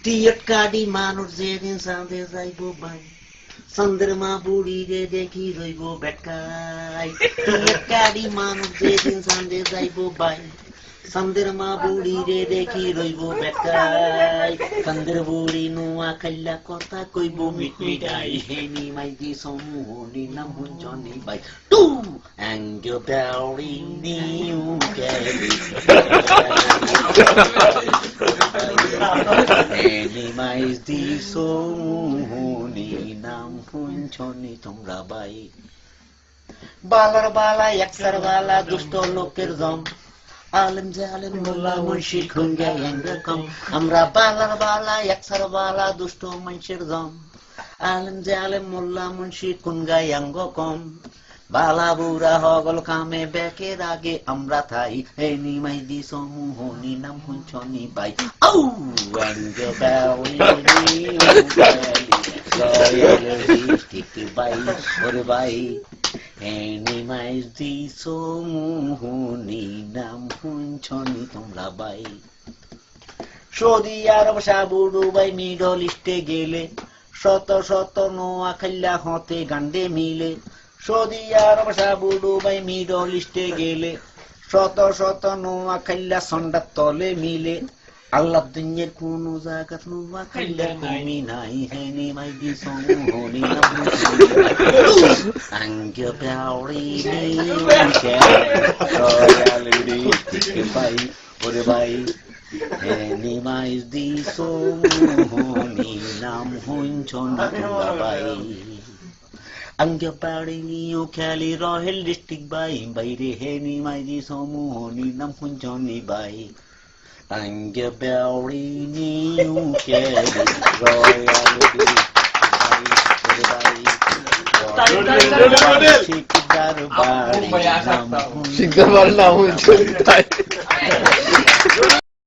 টিয়ট কাটি মানুষ যেদিন চাঁদে যাইব বাই চন্দ্রমা বুড়ি রে দেখি রইব বেটকাই টিয়ট কাটি মানুষ যেদিন চাঁদে যাইব বাই চন্দ্রমা বুড়ি রে দেখি রইব বেটকাই চন্দ্র বুড়ি নোয়া খাইলা কথা কইব মিটমিটাই হেনি মাইদি সমুহনি নাম হুঞ্জনি বাই টু অ্যাঙ্গো বেউরি নিউ ক্যালি হেনি মাইদি সমুহনি নাম হুঞ্জনি তোমরা বাই বালার বালা একসার বালা দুষ্ট লোকের জম আলেম জালেম মোল্লা মুন্সি খুঙ্গে একরকম আমরা বালার বালা একসার বালা দুষ্ট মানুষের জম আলেম জালেম মোল্লা মুন্সি খুঙ্গা একরকম বালা বুড়া হগল কামে বেকের আগে আমরা থাই হেনি মাইদি সমুহনি নাম হুঞ্চনি বাই আউ অ্যাঙ্গ বাউরি ঠিক বাই ওরে বাই হেনি মাইদি সমুহনি নাম হুঞ্চনি তোমরা বাই সৌদি আরব সাবু দুবাই মিডল ইস্টে গেলে শত শত নোয়া খাইলা হতে গান্ডে মিলে সৌদি আরব সাবু দুবাই মিডল ইস্টে গেলে শত শত নোয়া খাইলা সন্ডার তলে মিলে আল্লাহ দুনিয়ার কোন জায়গাত নোয়া খাইলা কমি নাই হেনি মাইদি সমুহনি নাম আঙ্গ বেউরি বাই ওরে বাই হেনি মাইদি সমুহনি নাম হুঞ্চনি বাই অঙ্গ বেউরি নিউ খেলি রহেল ডিস্ট্রিক্ট বাই বাইরে হেনি মাইদি সমুহনি নাম হুঞ্চনি বাই অঙ্গ বেউরি নিউ খেলি রয়াল শিকদার বাড়ি নাম শিকদার বাড়ি নাম হুঞ্চনি বাই